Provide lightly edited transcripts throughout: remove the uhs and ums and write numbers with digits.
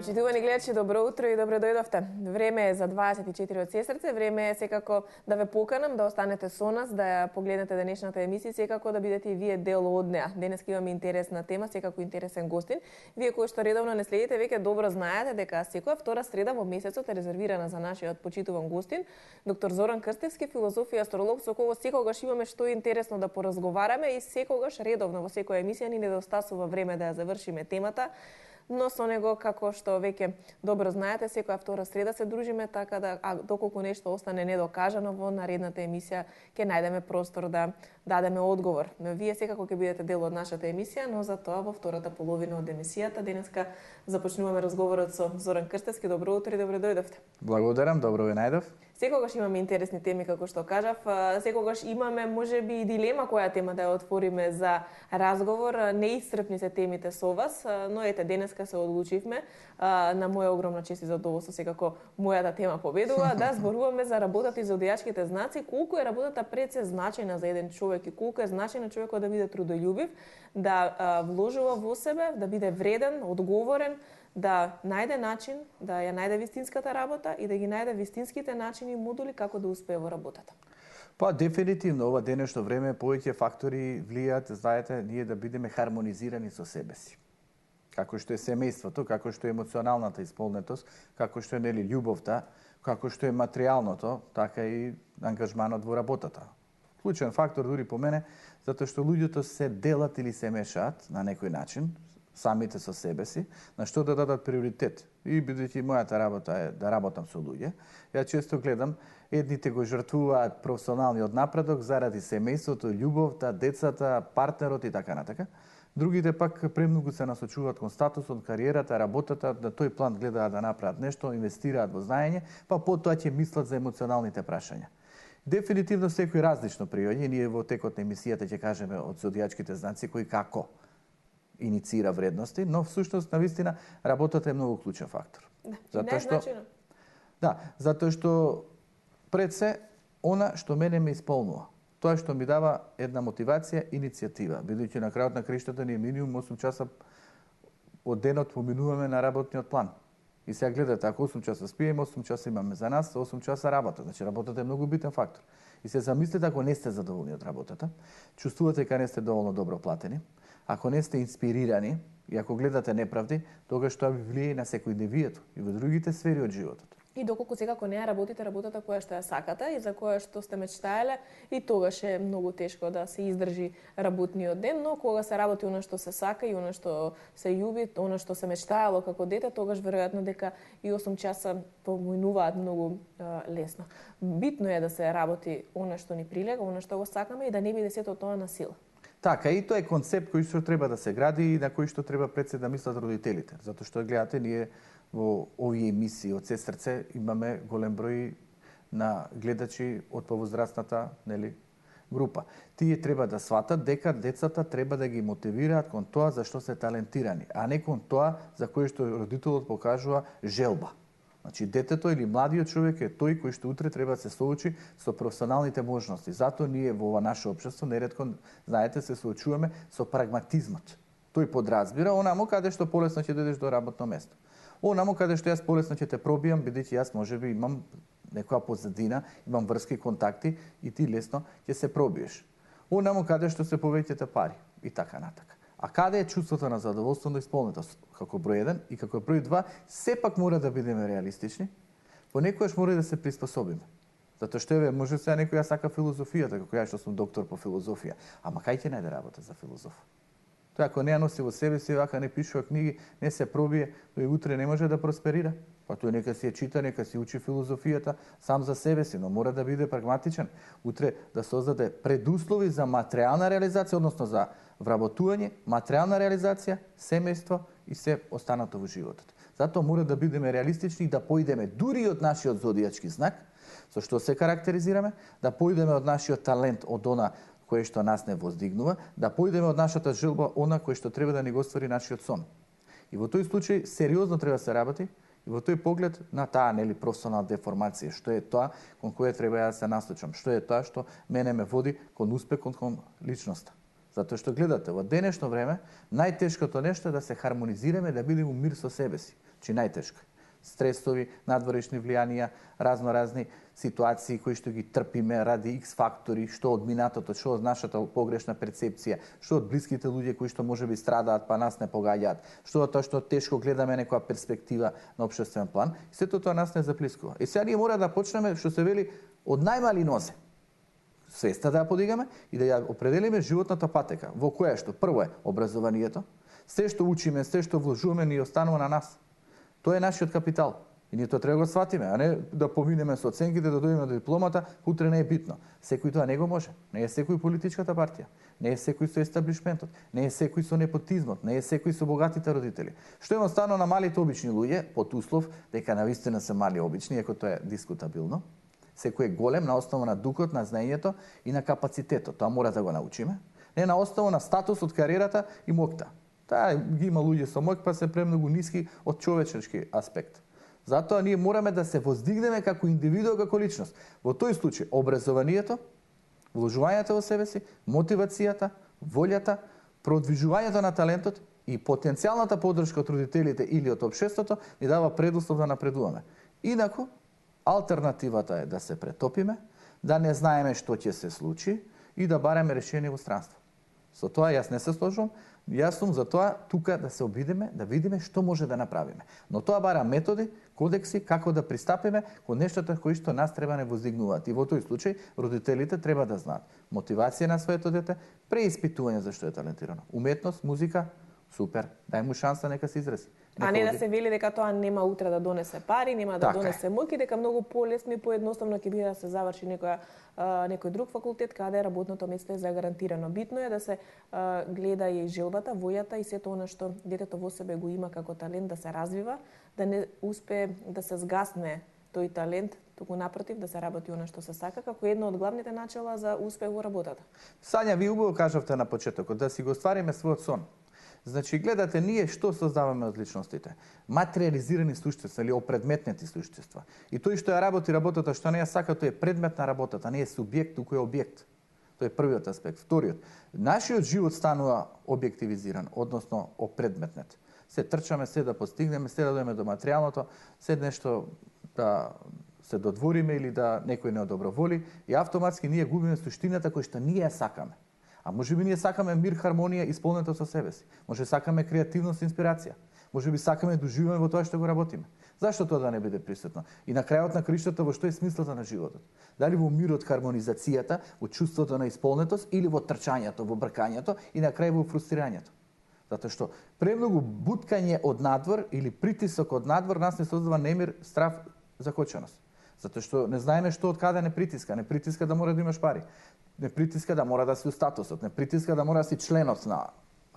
Почитувани гледачи, добро утро и добро дојдовте. Време е за 24 од Сестрце, време е секако да ве поканам да останете со нас, да ја погледнете денешната емисија, секако да бидете и вие дел од неа. Денес имаме интересна тема, секако интересен гостин. Вие кои што редовно не следите, веќе добро знаете дека секоја втора среда во месецот е резервирана за нашиот почитуван гостин, доктор Зоран Крстевски, филозоф и астролог, со кого секогаш имаме што интересно да поразговараме и секогаш редовно во секоја емисија ни недостасува време да ја завршиме темата. Но со него, како што веќе добро знаете, секоја втора среда се дружиме, така да, доколку нешто остане недокажано во наредната емисија, ќе најдеме простор да дадеме одговор. Вие секако ќе бидете дел од нашата емисија, но за тоа во втората половина од емисијата денеска започнуваме разговорот со Зоран Крстевски. Добро утро и добро дојдовте. Благодарам, добро ве најдов. Секогаш имаме интересни теми, како што кажав. Секогаш имаме, можеби, и дилема која тема да ја отвориме за разговор. Неисцрпни се темите со вас, но ете, денеска се одлучивме. На моја огромна чест и задоволство, секако мојата тема победува, да зборуваме за работата и зодијачките знаци, колку е работата пред се значајна за еден човек и колку е значајно човекот да биде трудолюбив, да вложува во себе, да биде вреден, одговорен, да најде начин, да ја најде вистинската работа и да ги најде вистинските начини и модули како да успее во работата. Па, дефинитивно, ова денешно време повеќе фактори влијаат, знаете, ние да бидеме хармонизирани со себе си. Како што е семејството, како што е емоционалната исполнетост, како што е нели љубовта, како што е материјалното, така и ангажманот во работата. Клучен фактор дури по мене, затоа што луѓето се делат или се мешаат на некој начин, самите со себе си, на што да дадат приоритет. И бидејќи мојата работа е да работам со луѓе, ја често гледам, едните го жртвуваат професионалниот напредок заради семејството, љубовта, децата, партнерот и така натака. Другите пак премногу се насочуваат кон статусот, кариерата, работата, на тој план гледаат да направат нешто, инвестираат во знаење, па потоа ќе мислат за емоционалните прашања. Дефинитивно секој различно приоѓа, ние во текот на емисијата ќе кажеме од зодијачките знаци кои како иницира вредности, но всушност навистина работата е многу клучен фактор. Затоа што пред се она што мене ме исполнува. Тоа што ми дава една мотивација, иницијатива. Бидејќи на крајот на криштата ние минимум 8 часа од денот поминуваме на работниот план. И сега гледате, ако 8 часа спиеме, 8 часа имаме за нас, 8 часа работа. Значи работата е многу битен фактор. И се замислете ако не сте задоволни од работата, чувствувате дека не сте доволно добро платени, ако не сте инспирирани и ако гледате неправди, тогаш тоа ви влијае на секојдневието и во другите сфери од животот. И доколку секако не ја работите работата која што ја сакате и за која што сте мечтаеле, и тогаш е многу тешко да се издржи работниот ден, но кога се работи оно што се сака и оно што се љуби, оно што се мечтаело како дете, тогаш веројатно дека и 8 часа поминуваат многу лесно. Битно е да се работи оно што ни прилега, оно што го сакаме и да не биде сето тоа на сила. Така, и тоа е концепт кој што треба да се гради и на кој што треба пред се да мислат родителите. Затоа што гледате, ние во овие емисии од Сестрце имаме голем број на гледачи од повозрастната, нели, група. Тие треба да сватат дека децата треба да ги мотивираат кон тоа за што се талентирани, а не кон тоа за кое што родителот покажува желба. Значи, детето или младиот човек е тој кој што утре треба да се соочи со професионалните можности. Затоа ние во ова наше општество неретко, знаете, се соочуваме со прагматизмот. Тој подразбира онамо каде што полесно ќе дојдеш до работно место. Онамо каде што јас полесно ќе те пробијам, бидејќи јас можеби имам некоја позадина, имам врски, контакти и ти лесно ќе се пробиеш. Онамо каде што се повеќите пари и така натака. А каде е чувството на задоволство и исполнетост? Како број 1 и како број 2, сепак мора да бидеме реалистични, понекогаш мора да се приспособиме. Затоа што може сега некој ја сака филозофијата, како ја што сум доктор по филозофија, ама кај ќе најде работа за филозоф? Тој ако не ја носи во себе си, вака не пишува книги, не се пробие, тој утре не може да просперира. Па тој нека си ја чита, нека си учи филозофијата сам за себе си, но мора да биде прагматичен. Утре да создаде предуслови за материјална реализација, односно за вработување, материјална реализација, семејство и се останато во животот. Затоа мора да бидеме реалистични и да поидеме дури од нашиот зодијачки знак, со што се карактеризираме, да поидеме од нашиот талент, од она кое што нас не воздигнува, да поидеме од нашата желба, она кое што треба да ни го оствари нашиот сон. И во тој случај сериозно треба да се работи и во тој поглед на таа нели професионална деформација, што е тоа кон кое треба да се насочам, што е тоа што мене ме води кон успех, кон личноста. Затоа што гледате, во денешно време најтешкото нешто е да се хармонизираме, да бидеме у мир со себе си. Значи најтешко. Стресови, надворешни влијанија, разни ситуации кои што ги трпиме ради X фактори, што од минатото, што од нашата погрешна перцепција, што од блиските луѓе кои што можеби страдаат па нас не погаѓаат, што од тоа што тешко гледаме некоја перспектива на општествен план, сето тоа нас не заплискува. И сега ние мора да почнеме, што се вели, од најмали нозе. Свеста да ја подигаме и да ја определиме животната патека, во која што прво е образованието, се што учиме, се што вложуваме ни останува на нас. Тоа е нашиот капитал. И ние тоа треба да го сватиме, а не да поминеме со оценките, да дојдеме до дипломата, утре не е битно. Секој тоа не го може. Не е секој политичката партија, не е секој со естаблишментот, не е секој со непотизмот, не е секој со богатите родители. Што има стано на малите обични луѓе, под услов дека навистина се мали обични, иако тоа е дискутабилно. Секој е голем на основа на духот, на знаењето и на капацитетот. Тоа мора да го научиме. Не на основа на статусот, кариерата и моќта. Таа ги има луѓе со моќ, па се премногу ниски од човечешки аспект. Затоа ние мораме да се воздигнеме како индивидуа, како личност. Во тој случај, образованието, вложувањето во себе си, мотивацијата, волјата, продвижувањето на талентот и потенцијалната поддршка од родителите или од општеството ни дава предуслов да напредуваме. Инаку, алтернативата е да се претопиме, да не знаеме што ќе се случи и да бареме решение во странство. Со тоа јас не се сложувам. Јас сум за тоа тука да се обидиме, да видиме што може да направиме. Но тоа бара методи, кодекси, како да пристапиме кон нештата кои што нас треба не воздигнуваат. И во тој случај родителите треба да знаат мотивација на своето дете, преиспитување за што е талентирано. Уметност, музика, супер, дај му шанса, нека се изрази. А не да се вели дека тоа нема утре да донесе пари, нема да донесе моќ и дека многу полесно и поедноставно ќе биде да се заврши некој друг факултет каде работното место е загарантирано. Битно е да се гледа и желбата, војата и сето она што детето во себе го има како талент да се развива, да не успее да се згасне тој талент, туку напротив да се работи она што се сака како едно од главните начела за успех во работата. Сања, ви убаво кажавте на почетокот да си го ствариме својот сон. Значи, гледате, ние што создаваме од личностите? Материализирани суштества или опредметнети суштества. И тој што ја работи работата, што не ја сака, тој е предмет на работата, не е субјект, туку е објект. Тој е првиот аспект. Вториот, нашиот живот станува објективизиран, односно опредметнет. Се трчаме, се да постигнеме, се да дојдеме до материјалното, се нешто да се додвориме или да некој не одоброволи и автоматски ние губиме суштината која што ние ја сакаме. А може би ние сакаме мир, хармонија исполнета со себе си. Може сакаме креативност, инспирација. Може би сакаме да уживаме во тоа што го работиме. Зашто тоа да не биде присутно? И на крајот на криштата во што е смислата на животот? Дали во мирот, хармонизацијата, во чувството на исполнетост или во трчањето, во бркањето и на крај во фрустирањето? Затоа што премногу буткање од надвор или притисок од надвор нас не создава немир, страв, закоченост. Затоа што не знаеме што од каде не притиска. Не притиска да мора да имаш пари. Не притиска да мора да си у статусот. Не притиска да мора да си членот на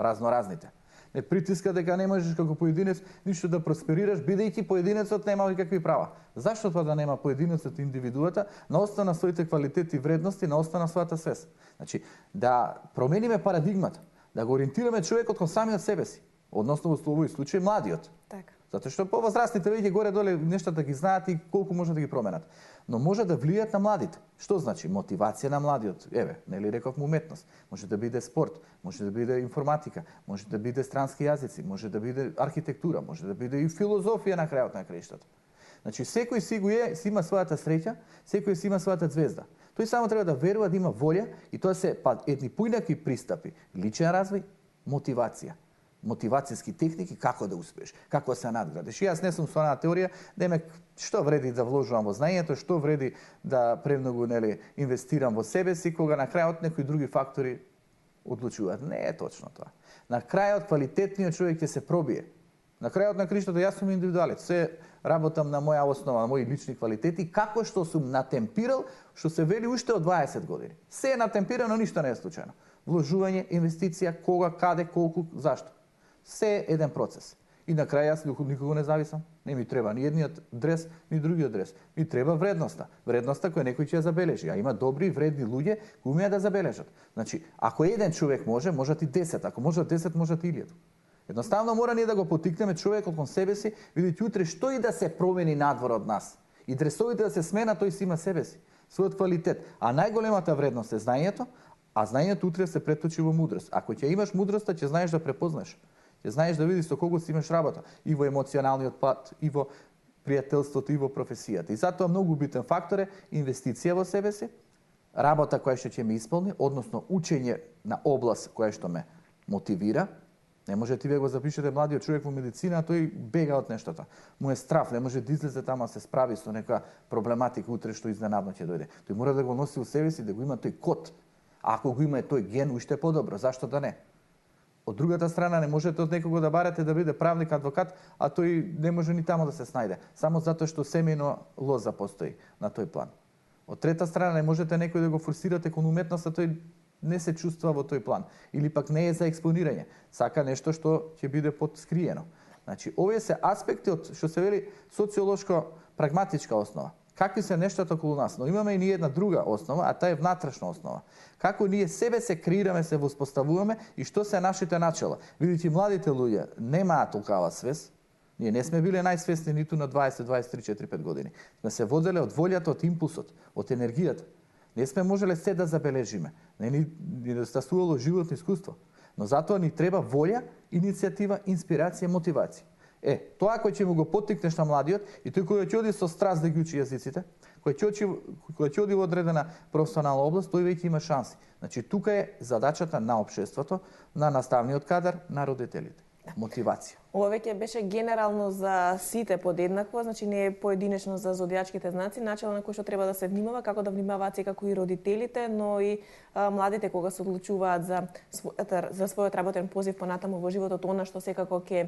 разноразните. Не притиска дека не можеш како поединец ништо да просперираш, бидејќи поединецот нема никакви права. Зашто тоа да нема поединецот индивидуата на основа на своите квалитети и вредности, на основа на својата свест? Значи, да промениме парадигмата, да го ориентираме човекот кон самиот себе си, односно во овој случај младиот. Така. Затоа што повозрастните веќе горе-доле нештата ги знаат и колку може да ги променат. Но може да влијат на младите. Што значи мотивација на младиот? Еве, нели реков уметност, може да биде спорт, може да биде информатика, може да биде странски јазици, може да биде архитектура, може да биде и филозофија на крајот на краиштата. Значи секој си има својата среќа, секој си има својата звезда. Тој само треба да верува, да има волја и тоа се едни поинаки пристапи, личен развој, мотивација. Мотивацијски техники како да успееш, како да се надградиш. И јас не сум со онаа теорија, демек што вреди да вложувам во знаењето, што вреди да премногу инвестирам во себе си, кога на крајот некои други фактори одлучуваат. Не е точно тоа. На крајот квалитетниот човек ќе се пробие. На крајот на криштото јас сум индивидуалец, се работам на моја основа, на мои лични квалитети, како што сум натемпирал, што се вели уште од 20 години. Се е натемпирано, ништо не е случајно. Вложување, инвестиција, кога, каде, колку, зашто. Се е еден процес. И на крај јас никого не зависам. Не ми треба ни едниот дрес, ни другиот дрес. Ми треба вредноста. Вредноста која некој ќе ја забележи. А има добри и вредни луѓе кои умеат да забележат. Значи, ако еден човек можат и 10. Ако можат 10, можат и 1000. Едноставно мора ние да го потикнеме човекот кон себе си, видите утре што и да се промени надвор од нас. И дресовите да се смена, тој си има себе си, својот квалитет. А најголемата вредност е знаењето, а знаењето утре се преточи во мудрост. Ако ќе имаш мудроста, ќе знаеш да препознаеш. Ја знаеш да видиш со кого си имаш работа, и во емоционалниот плат, и во пријателството, и во професијата. И затоа многу битен фактор е инвестиција во себе си, работа која што ќе ме исполни, односно учење на област која што ме мотивира. Не може ти вие го запишете младиот човек во медицина, а тој бега од нештата. Му е страф, не може да излезе тама се справи со нека проблематика утре што изненадно ќе дојде. Тој мора да го носи у себе си, да го има тој код. А ако го има тој ген, уште подобро, зашто да не? Од другата страна не можете од некого да барате да биде правник, адвокат, а тој не може ни тамо да се снајде, само затоа што семејно лоза постои на тој план. Од трета страна не можете некој да го форсирате кон уметноста, тој не се чувствува во тој план. Или пак не е за експонирање. Сака нешто што ќе биде подскриено. Значи, овие се аспекти од, што се вели, социолошко-прагматичка основа. Какви се нештата околу нас? Но имаме и ние една друга основа, а таа е внатрешна основа. Како ние себе се креираме, се воспоставуваме и што се нашите начала. Видите, младите луѓе немаат толкава свест. Ние не сме биле најсвесни ниту на 20, 23, 4, 5 години. Сме се воделе од волјата, од импулсот, од енергијата. Не сме можеле се да забележиме. Не ни недостасувало животно искуство. Но затоа ни треба волја, иницијатива, инспирација, мотивација. Тоа кој ќе му го поттикнеш на младиот и тој кој ќе оди со страст да ги учи јазиците, кој ќе оди во одредена професионална област, тој веќе има шанси. Значи, тука е задачата на општеството, на наставниот кадар, на родителите. Мотивација. Ова веќе беше генерално за сите подеднакво, значи не е поединечно за зодијачките знаци, начело на кој што треба да се внимава, како да внимаваат секако и родителите, но и младите кога се одлучуваат за својот работен позив понатаму во животот, она што секако ќе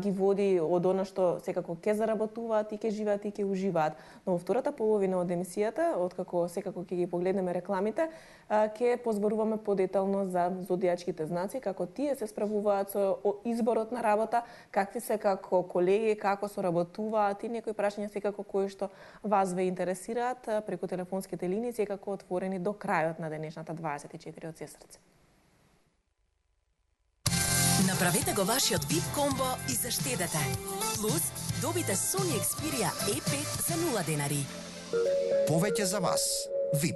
ги води од она што секако ќе заработуваат и ќе живеат и ќе уживаат. Но во втората половина од емисијата, откако секако ќе ги погледнеме рекламите, ќе позборуваме подетално за зодијачките знаци, како тие се справуваат со изборот на работа, какви се како колеги, како соработуваат и некои прашања секако кои што вас ве интересираат преку телефонските линии, секако отворени до крајот на денешната 24 од Сестрце. Направете го вашиот VIP комбо и заштедете. Плюс, добите Sony Xperia E5 за 0 денари. Повеќе за вас. VIP.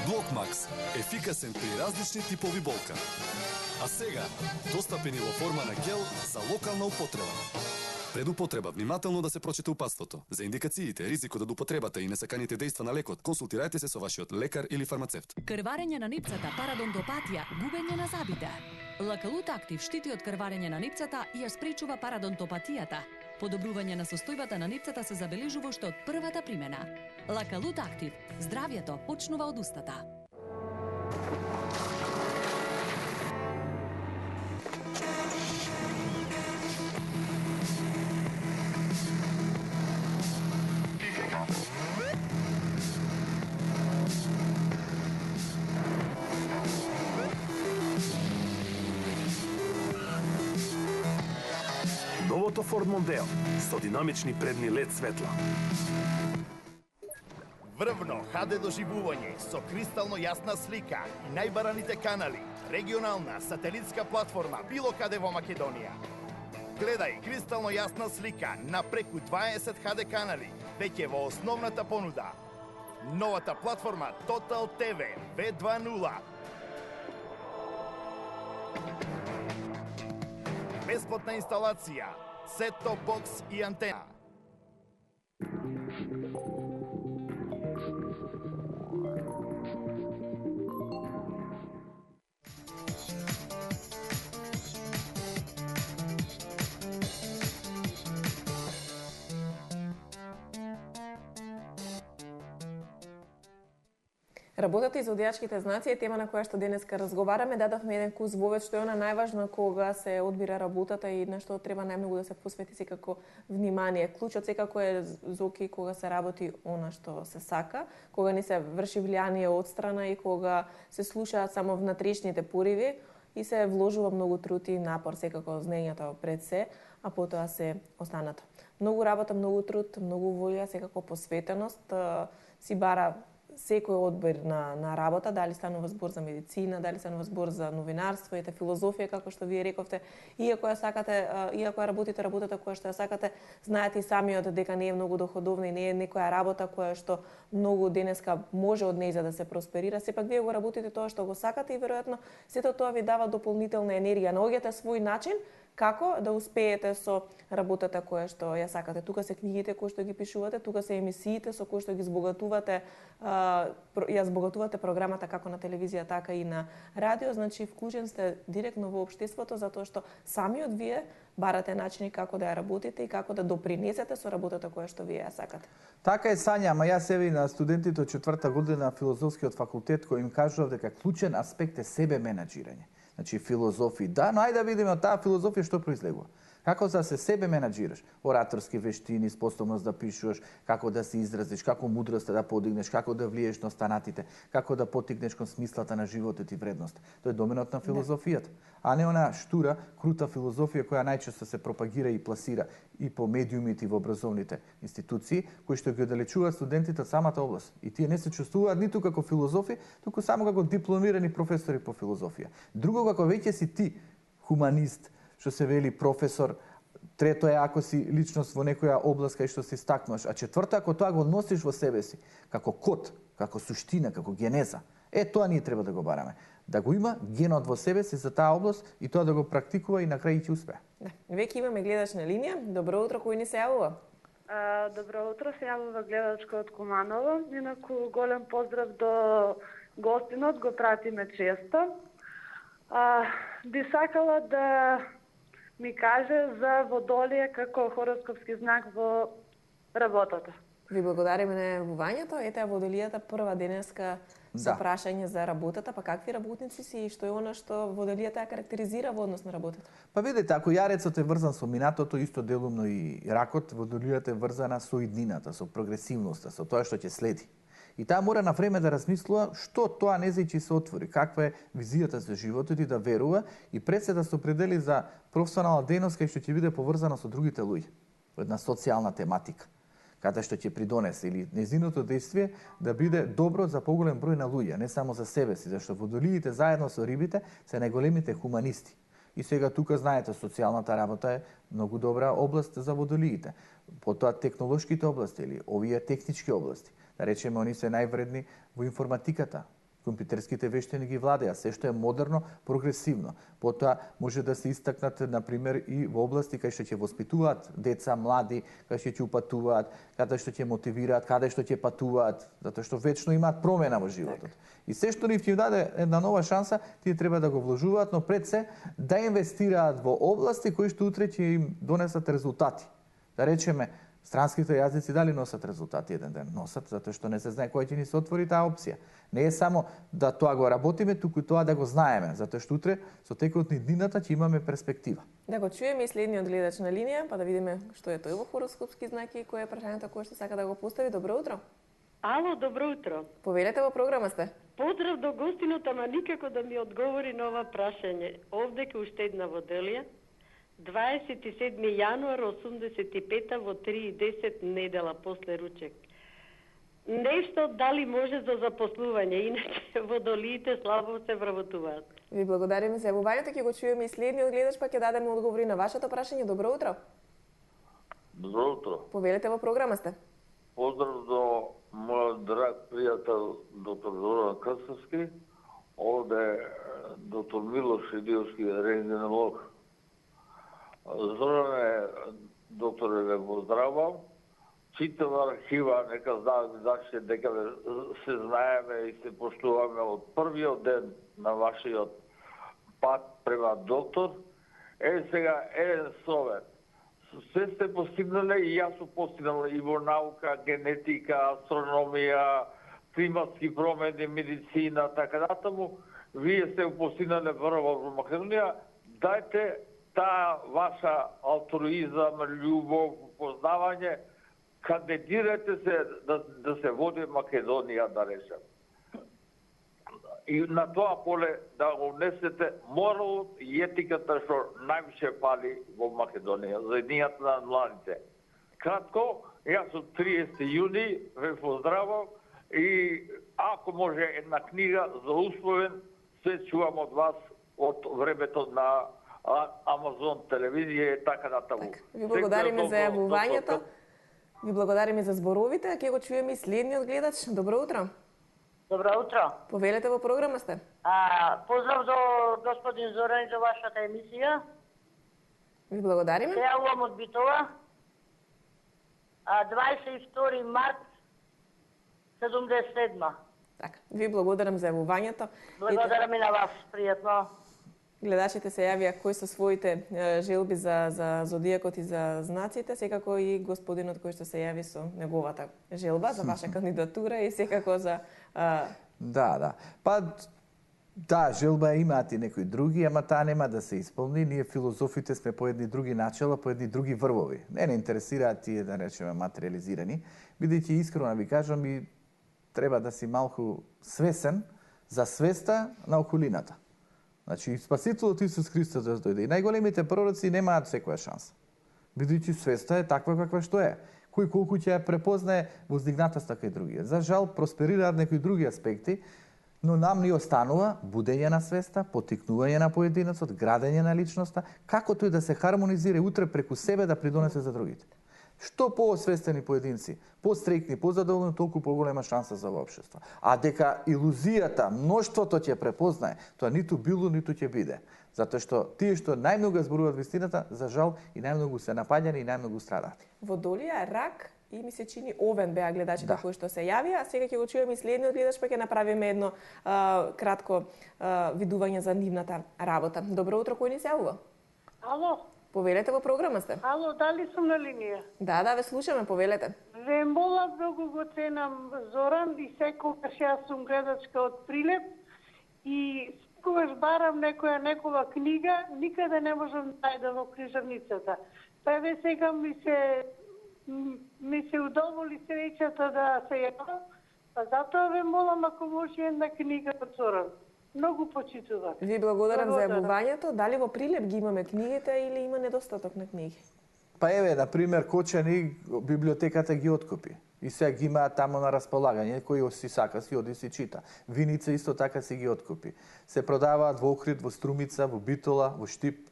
Блокмакс – ефикасен при различни типови болка. А сега, достапен и во форма на гел за локална употреба. Пред употреба, внимателно да се прочита упатството. За индикациите, ризикот од употребата и несаканите дејства на лекот, консултирајте се со вашиот лекар или фармацевт. Крварење на нипцата, парадонтопатија, губење на забите. Лакалут Актив штити од крварење на нипцата и ја спречува парадонтопатијата. Подобрување на состојбата на нипцата се забележува уште од првата примена. Лакалут Актив. Здравјето почнува од устата. Новото Ford Mondeo со динамични предни LED светла. Врвно HD доживување со кристално јасна слика и најбараните канали, регионална сателитска платформа било каде во Македонија. Гледај кристално јасна слика на преку 20 HD канали, веќе во основната понуда. Новата платформа Total TV V2.0. Бесплатна инсталација, set-top box и антена. Работата и зодијачките знаци е тема на која што денеска разговараме. Дадовме еден кус вовед што е она најважно кога се одбира работата и на што треба најмногу да се посвети секако внимание. Клучот секако е зоки кога се работи она што се сака, кога не се врши влијание од страна и кога се слушаат само внатрешните пориви и се вложува многу труд и напор секако знаењето пред се. а потоа се останато. Многу работа, многу труд, многу волја, секако посветеност си бара секој одбор на работа, дали станува збор за медицина, дали станува збор за новинарство, ете филозофија, како што вие рековте, иако ја сакате, иако ја работите работата која што ја сакате, знаете и самиот дека не е многу доходовна и не е некоја работа која што многу денеска може од нејза да се просперира, сепак вие го работите тоа што го сакате и веројатно сето тоа ви дава дополнителна енергија, наоѓате свој начин како да успеете со работата која што ја сакате. Тука се книгите кои што ги пишувате, тука се емисиите со кои што ги збогатувате, ја збогатувате програмата како на телевизија, така и на радио, значи вклучен сте директно во општеството затоа што самиот вие барате начини како да ја работите и како да допринесете со работата која што вие ја сакате. Така е, Сања, ама јас еви на студентите од 4-та година на филозофскиот факултет кој им кажував дека клучен аспект е себе менаџирање. Значи филозофија, да, но ајде да видиме од таа филозофија што произлегува. Како да се себе менаџираш, ораторски вештини, способност да пишуваш, како да се изразиш, како мудроста да подигнеш, како да влиеш на останатите, како да потикнеш кон смислата на животот и вредност. Тоа е доменот на филозофијата, а не она штура, крута филозофија која најчесто се пропагира и пласира и по медиумите и во образовните институции, кои што ги оддалечуваат студентите од самата област. И тие не се чувствуваат ниту како филозофи, туку само како дипломирани професори по филозофија. Друго, како веќе си ти хуманист, што се вели професор, трето е ако си личност во некоја област кај што се истакнуваш, а четврто ако тоа го носиш во себе си, како код, како суштина, како генеза. Тоа ние треба да го бараме. Да го има генот во себе си за таа област и тоа да го практикува и на крај ќе успее. Да. Веќе имаме гледач на линија. Добро утро, кој ни се јавува? Добро утро, се јавува гледачка од Куманово. Инаку голем поздрав до гостинот, го пратиме често. Би сакала да ми каже за Водолие како хороскопски знак во работата. Ви благодариме на јавувањето. Ете Водолијата прва денеска со прашање за работата, па какви работници си и што е она што Водолијата ја карактеризира во однос на работата? Па видите, ако јарецот е врзан со минатото, исто делумно и ракот, Водолијата е врзана со иднината, со прогресивноста, со тоа што ќе следи. И таа мора на време да размислува што тоа незајчи се отвори, каква е визијата за животот и да верува и пред се да се определи за професионална дејност кај што ќе биде поврзана со другите луѓе, во една социјална тематика, каде што ќе придонесе или незиното действие да биде добро за поголем број на луѓе, не само за себе си, зашто водолиите заедно со рибите се најголемите хуманисти. И сега тука знаете, социјалната работа е многу добра област за водолиите. Потоа технолошките области или овие технички области. Да речеме, они се највредни во информатиката. Компјутерските вештини ги владеа, се што е модерно, прогресивно. Потоа може да се истакнат, например, и во области кај што ќе воспитуваат деца, млади, кај што ќе упатуваат, каде што ќе мотивираат, каде што ќе патуваат, затоа што вечно имаат промена во животот. И се што ни ќе даде една нова шанса, тие треба да го вложуваат, но пред се да инвестираат во области кои што утре ќе им донесат резултати. Да речеме, странските јазици дали носат резултати еден ден? Носат, затоа што не се знае која ќе ни се отвори таа опција. Не е само да тоа го работиме, туку и тоа да го знаеме, затоа што утре со текот на днината ќе имаме перспектива. Да го чуеме и следниот гледач на линија, па да видиме што е тој во хороскопски знаки и кој е прашањето кое што сака да го постави. Добро утро. Ало, добро утро. Повелете, во програма сте. Поздрав до гостинот, ама никако да ми одговори на ова прашање. Овде ке уште една Водолија. 27. јануар 85 во 3:10 недела после ручек. Нешто дали може за запослување, иначе водолиите слабо се вработуваат. Ви благодариме за јавувањето, ќе го чуеме и следниот гледач, па ќе дадеме одговори на вашето прашање. Добро утро. Добро утро. Повелете, во програма сте. Поздрав до мојот драг пријател доктор Зоран Крстовски, овде доктор Милош Идиовски, рентгенолог. Зоране, докторе, ве поздравам. Читам архива, нека знаете дека се знаеме и се поштуваме од првиот ден на вашиот пат према доктор. Сега, совет. Се сте постигнале и јас сум постигнал и во наука, генетика, астрономија, климатски промени, медицина, така натаму. Вие сте постигнале прво во Македонија. Дајте таа ваша алтруизам, љубов, познавање, кандидирате се да се води Македонија, да речем. и на тоа поле да го внесете моралот и етиката што највише пали во Македонија, за еднијата на младите. Кратко, јас од 30 јуни ве поздравам и ако може една книга за условен, се чувам од вас од времето на Амазон телевизија и така натаму. Ви благодариме за јавувањето. Ви благодариме за зборовите, ќе го чуеме и следниот гледач. Добро утро. Добро утро. Повелете, во програма сте. Поздрав до господин Зоран за вашата емисија. Ви благодариме. Се јавувам од Битола. 22 март 77. Така, ви благодарам за јавувањето. Благодарам и на вас, пријатно. Гледачите се јавија кои се своите желби за зодијакот и за знаците, секако и господинот кој што се јави со неговата желба за ваша кандидатура и секако за... Да. Па, да, желба имаат и некои други, ама таа нема да се исполни. Ние филозофите сме по едни други начала, по едни други врвови. Не интересираат тие, да речеме, материализирани. Бидејќи искрено ви кажам и треба да си малку свесен за свеста на околината. Значи, Спасителот Исус Христос да дојде. И најголемите пророци немаат секоја шанса. Бидејќи свеста е таква каква што е. Кој колку ќе ја препознае воздигнатост така и другија. За жал, просперираат некои други аспекти, но нам ни останува будење на свеста, потикнување на поединецот, градење на личноста, како тој да се хармонизира утре преку себе да придонесе за другите. Што поосвестени поединци, пострекни, позадоволни, толку поголема шанса за општество. А дека илузијата, мноштвото ќе препознае, тоа ниту било, ниту ќе биде. Затоа што тие што најмногу зборуваат вистината, за жал и најмногу се напаѓани и најмногу страдаат. Водолија, рак и ми се чини овен беа гледачите кои што се јавија, а сега ќе го чуеме и следниот гледач, па ќе направиме едно кратко видување за нивната работа. Добро утро, кој ни се јавува? Ало. Повелете, во програма сте. Ало, дали сум на линија? Да, ве слушаме, повелете. Ве молам, многу го ценам Зоран и секогаш јас сум гледачка од Прилеп и секогаш барам некоја книга, никаде не можам да најдам во книжарницата. Па ве сега ми се удоволи среќата да се јавам, па затоа ве молам ако може една книга од Зоран. Многу почитувам. Ви благодарам за јавувањето. Дали во Прилеп ги имаме книгите или има недостаток на книги? Па еве, на пример, Кочани библиотеката ги откупи. И сега ги имаат тамо на располагање, кој си сака, си оди си чита. Виница исто така си ги откупи. Се продаваат во Охрид, во Струмица, во Битола, во Штип.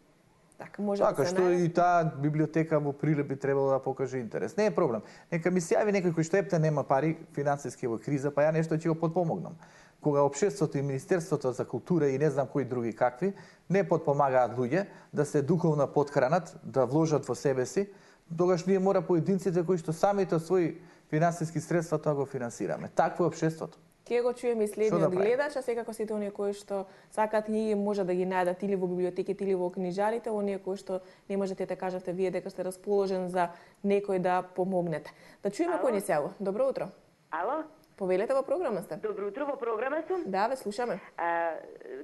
Така што и таа библиотека во Прилеп би требало да покаже интерес. Не е проблем. Нека ми се јави некој кој што епте нема пари, финансиски во криза, па ја нешто ќе го подпомогнам. Кога општеството и Министерството за култура и не знам кои други какви не подпомагаат луѓе да се духовно потхранат, да вложат во себе си, тогаш ние мора поединците кои што самите од своји финансиски средства тоа го финансираме. Такво е општеството. Ке го чуеме и следниот гледач, а секако сите оние кои што сакаат книги може да ги најдат или во библиотеките или во книжарите, оние кои што не можете да кажете вие дека сте расположен за некој да помогнете. Да чуеме кој ни се јавува. Добро утро. Ало? Повелете, во програма сте. Добро утро, во програма сум. Да, ве слушаме.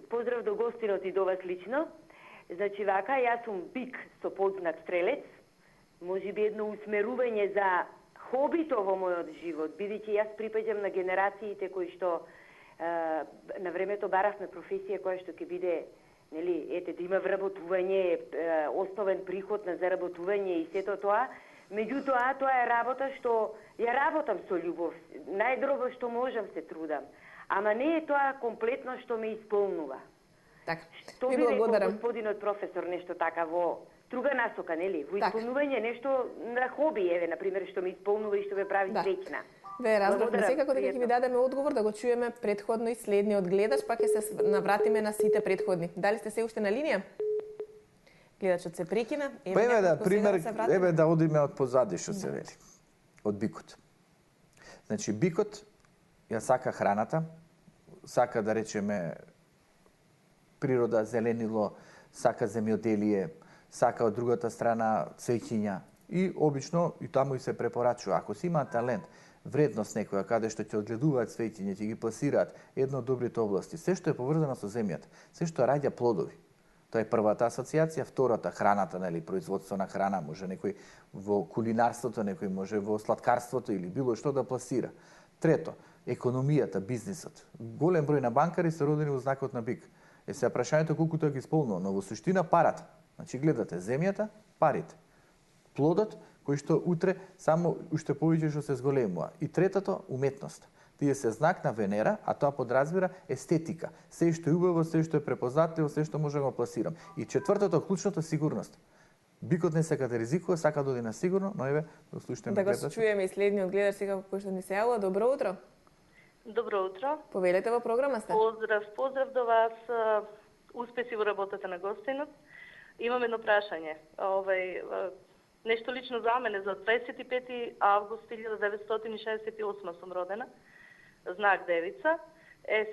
Поздрав до гостинот и до вас лично. Значи вака, јас сум бик со подзнак стрелец. Може би едно усмерување за хобито во мојот живот, бидејќи јас припаѓам на генерациите кои што на времето баравме професија која што ќе биде, нели, ете да има вработување, основен приход на заработување и сето тоа. Меѓутоа, тоа е работа што ја работам со љубов. Најдробо што можам се трудам. Ама не е тоа комплетно што ме исполнува. Така. Што би рекол господинот професор нешто така во друга насока, нели? Во исполнување нешто на хоби, еве, например, што ме исполнува и што ме прави среќна. Ве разбравме секако дека ќе ви дадеме одговор да го чуеме претходно и следниот гледач, па ќе се навратиме на сите претходни. Дали сте се уште на линија? Гледачот се прекина. Па еве да пример, еве да одиме од позади што се вели. Од бикот. Значи бикот ја сака храната, сака да речеме природа, зеленило, сака земјоделие, сака од другата страна цвеќиња и обично и таму и се препорачува. Ако си има талент, вредност некоја каде што ќе одгледуваат цвеќиња, ќе ги пласираат едно од добрите области, се што е поврзано со земјата, се што раѓа плодови. Тоа е првата асоциација, втората храната, нели, производство на храна, може некој во кулинарството, некој може во сладкарството или било што да пласира. Трето, економијата, бизнисот. Голем број на банкари се родени во знакот на бик. Сега прашањето колку тоа ги исполнува, но во суштина парата. Значи гледате земјата, парите. Плодот кој што утре само уште повеќе што се зголемува. И третото, уметност. Тие се знак на Венера, а тоа подразбира естетика. Се што е убаво, се што е препознатливо, се што може да го пласирам. И четвртото, клучното, сигурност. Бикот не сака да ризикува, сака да оди на сигурно, но еве, да слушнеме да го чуеме и следниот гледач сега кој што ни се јавува. Добро утро. Добро утро. Повелете во програма сте. Поздрав до вас. Успеси во работата на гостинот. Имам едно прашање. Нешто лично за мене, за 25. август 1968 сум родена. Знак Девица.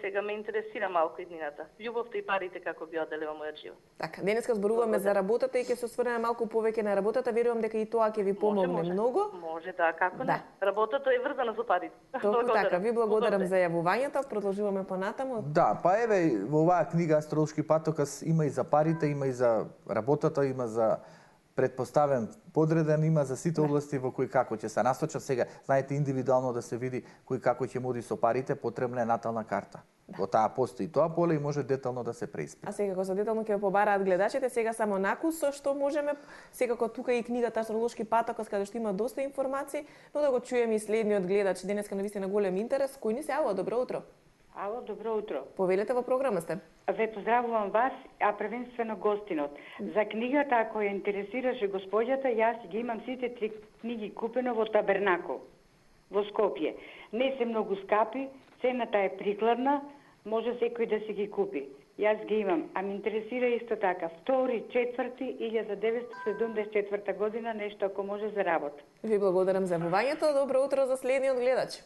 Сега ме интересира малку иднината. Љубовта и парите како би оделе во мојот живот. Така, денеска зборуваме за работата и ќе се осврнеме малку повеќе на работата. Верувам дека и тоа ќе ви помогне многу. Може, да, како не. Работата е врзана со парите. Толку така, ви благодарам за јавувањето. Продолжуваме понатаму. Да, па еве во оваа книга Астролошки патокас има и за парите, има и за работата, има за предпоставен подреден, има за сите области во кои како ќе се насочат. Сега, знаете, индивидуално да се види кој како ќе моди со парите, потребна е натална карта. Во таа постои тоа поле и може детално да се преиспита. А секако за детално ќе побараат гледачите, сега само накус со што можеме, секако тука и книгата Астролошки патокас каде што има доста информации, но да го чуеме и следниот гледач. Денеска навистина голем интерес. Кој ни се јавува? Добро утро. Ало, добро утро. Повелете во програма сте. Ве поздравувам вас, а првенствено гостинот. За книгата, ако ја интересираше господјата, јас ги имам сите 3 книги купено во Табернакол, во Скопје. Не се многу скапи, цената е прикладна, може секој да си ги купи. Јас ги имам, а ме интересира исто така 2.4.1974 година, нешто ако може за работа. Ви благодарам за јавувањето. Добро утро за следниот гледач.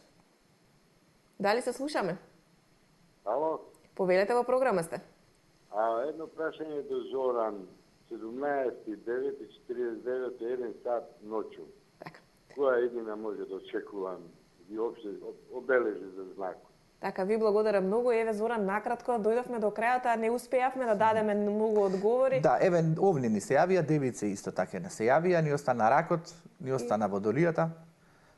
Дали се слушаме? Ало? Повелете во програма сте. Едно прашање до Зоран. 17.9.49, 1 сат ноќу. Така. Која иднина може да очекувам и опште обележи за знак? Така, ви благодарам многу. Еве, Зоран, накратко дојдовме до крајата, не успеавме да дадеме многу одговори. Да, еве, овни ни се јавија, девице исто така не се јавија, ни остана ракот, ни остана водолијата,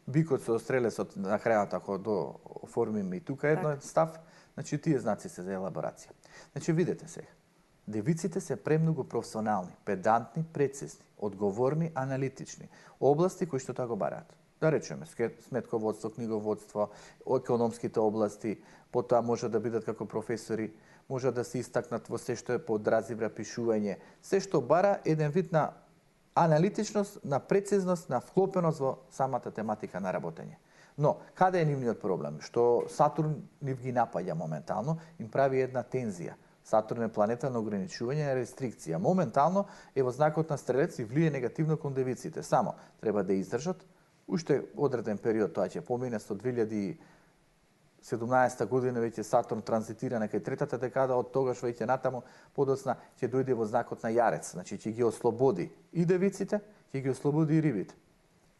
бикот со стрелецот на крајот, ако до оформиме и тука едно став. Значи, тие знаци се за елаборација. Значи, видете сега, девиците се премногу професионални, педантни, прецизни, одговорни, аналитични, области кои што тоа го бараат. Да речеме, сметководство, книговодство, економските области, потоа може да бидат како професори, може да се истакнат во се што е подразибра пишување, се што бара еден вид на аналитичност, на прецизност, на вклопеност во самата тематика на работење. Но, каде е нивниот проблем? Што Сатурн нив ги напаѓа моментално, им прави една тензија. Сатурн е планета на ограничување и рестрикција. Моментално е во знакот на Стрелец и влие негативно кон девиците. Само треба да издржат. Уште одреден период тоа ќе помине со 2017 година веќе Сатурн транзитира некај третата декада, од тогаш веќе натаму подоцна ќе дојде во знакот на Јарец. Значи ќе ги ослободи и девиците, ќе ги ослободи и рибите.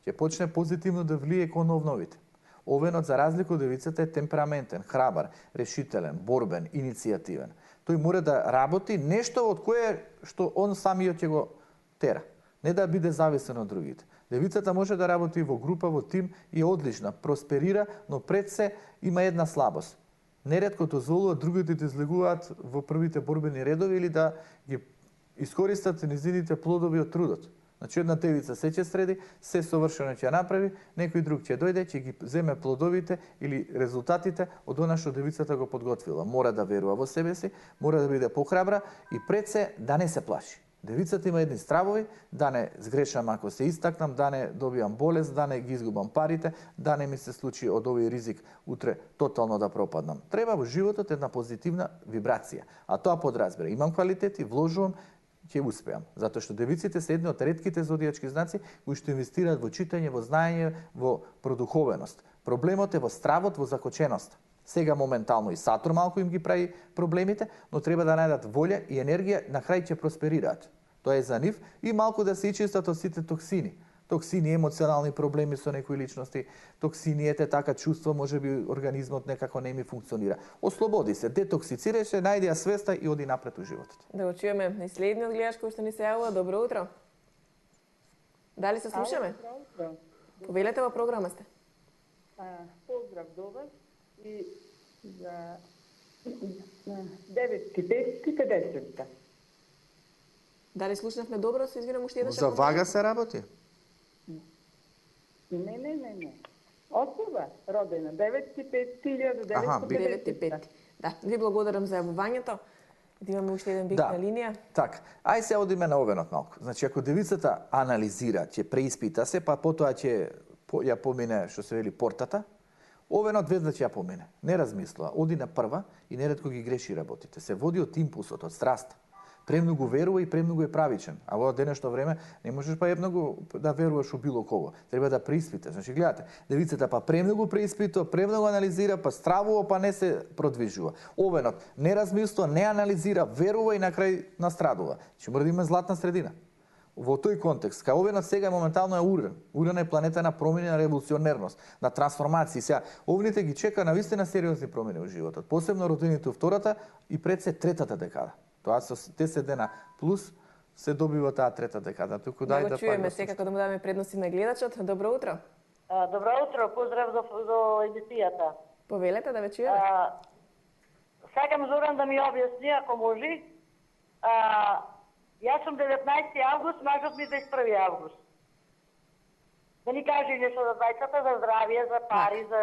Ќе почне позитивно да влие кон овновите. Овенот, за разлика од девицата, е темпераментен, храбар, решителен, борбен, иницијативен. Тој мора да работи нешто од кое што он самиот ќе го тера. Не да биде зависен од другите. Девицата може да работи во група, во тим и е одлична, просперира, но пред се има една слабост. Неретко дозволува другите да излегуваат во првите борбени редови или да ги искористат низините плодови од трудот. Значи, една девица се ќе среди, се совршено ќе направи, некој друг ќе дојде, ќе ги земе плодовите или резултатите од она што девицата го подготвила. Мора да верува во себе си, мора да биде похрабра и пред се да не се плаши. Девицата има едни стравови, да не сгрешам ако се истакнам, да не добијам болест, да не ги изгубам парите, да не ми се случи од овој ризик утре тотално да пропаднам. Треба во животот една позитивна вибрација, а тоа подразбира. Имам квалитети, вложувам, ќе успеам. Затоа што девиците се едни од ретките зодијачки знаци кои што инвестираат во читање, во знаење, во продуховеност. Проблемот е во стравот, во закоченост. Сега моментално и Сатурн малку им ги прави проблемите, но треба да најдат волја и енергија, на крај ќе просперираат. Тоа е за нив и малку да се ичистат од сите токсини. Токсини, емоционални проблеми со некои личности, токсини, ете така чувство, можеби организмот некако не ми функционира. Ослободи се, детоксицирај се, најди ја свеста и оди напред у животот. Да го чуеме и следниот гледач кој што ни се јавува. Добро утро. Дали се слушаме? Повелете во програма сте. Поздрав до вас. И за 9.50. Дали слушнавме добро, се извинам уште еднаш. За вага се работи? Не. Особа родена 9.5 Аха, 9.5. Да, ви благодарам за јавувањето. Да имаме уште еден бик на линија. Так, ај се одиме на овенот малку. Значи, ако девицата анализира, ќе преиспита се, па потоа ќе ја помине, што се вели, портата, овенот веднаш ќе ја помине. Не размислува, оди на прва и неретко ги греши работите. Се води од импулсот, од страста. Премногу верува и премногу е правичен. А во денешно време не можеш па многу да веруваш у било кого. Треба да преиспиташ. Значи, гледате, девицата па премногу преиспитува, премногу анализира, па стравува, па не се продвижува. Овенот не размислува, не анализира, верува и на крај настрадува. Значи, мора да има златна средина. Во тој контекст, кај овенот сега моментално е Уран. Уран е планета на промени, на револуционерност, на трансформации. Сега, овните ги чека на вистина сериозни промени во животот. Посебно родените во втората и пред се третата декада. Тоа со 10 дена плюс се добива таа трета декада. Туку дај да чуеме секако да му дадеме предности на гледачот. Добро утро. Добро утро, поздрав за емисијата. Повелете да ве чуеме. Сакам Зоран да ми објасни ако може. Јас сум 19 август, мажот ми 21 август. Да ни каже нешто за двајцата, за здравје, за пари, за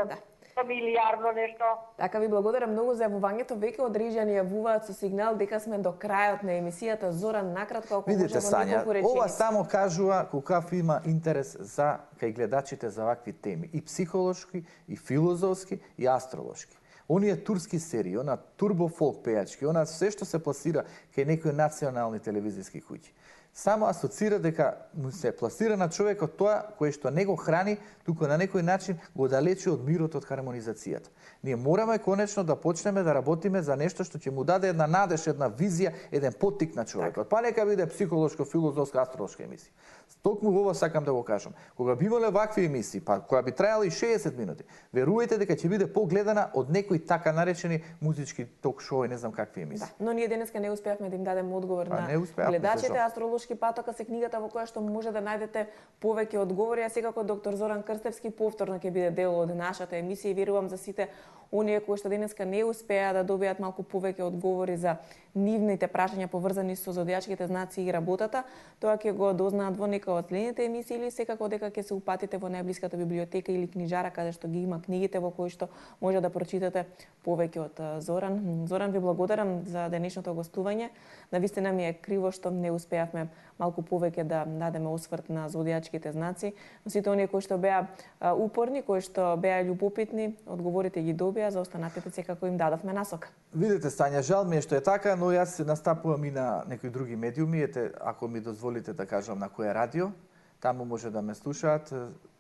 фамилиарно нешто. Така ви благодарам многу за јавувањето. Веќе од Рижа ни јавуваат со сигнал дека сме до крајот на емисијата. Зоран, накратко, ако видите, може во неколку реченици. Ова само кажува колкав има интерес за кај гледачите за вакви теми. И психолошки, и филозофски, и астролошки. Оние турски серии, она турбо фолк пејачки, она се што се пласира кај некои национални телевизиски куќи. Само асоцира дека му се пласира на човекот тоа кое што не го храни, туку на некој начин го далечи од мирот, од хармонизацијата. Ние мораме конечно да почнеме да работиме за нешто што ќе му даде една надеж, една визија, еден поттик на човекот. Па нека биде психолошко, филозофска, астролошка емисија. Токму ова сакам да го кажам. Кога би имале вакви емисии, па која би трајала и 60 минути, верувајте дека ќе биде погледана од некои така наречени музички ток-шоу и не знам какви емисии. Да, но ние денеска не успеавме да им дадеме одговор на гледачите. Астролошки патока се книгата во која што може да најдете повеќе одговори, а секако доктор Зоран Крстевски повторно ќе биде дел од нашата емисија и верувам за сите оние кои што денеска не успеа да добијат малку повеќе одговори за нивните прашања поврзани со зодијачките знаци и работата, тоа ќе го дознаат во нека од следните емисии или секако дека ќе се упатите во најблиската библиотека или книжара каде што ги има книгите во кои што може да прочитате повеќе од Зоран. Зоран, ви благодарам за денешното гостување. Навистина ми е криво што не успеавме малку повеќе да дадеме осврт на зодијачките знаци. Но сите оние кои што беа упорни, кои што беа љубопитни, одговорите ги добија, за останатите секако им дадовме насока. Видите, Сања, жал ми е што е така, но јас настапувам и на некои други медиуми. Ете, ако ми дозволите да кажам на кое радио, таму може да ме слушаат.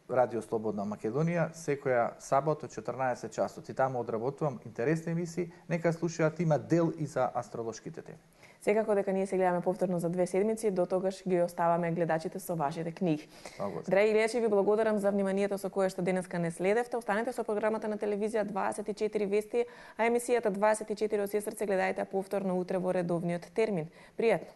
Радио Слободна Македонија, секоја сабот од 14 часот. И таму одработувам интересни емисии, нека слушаат, има дел и за астролошките теми. Секако дека ние се гледаме повторно за 2 седмици, до тогаш ги оставаме гледачите со вашите книги. Драги гледачи, ви благодарам за вниманието со кое што денеска не следевте. Останете со програмата на телевизија 24 Вести, а емисијата 24 од Сестрце гледајте повторно утре во редовниот термин. Пријатно!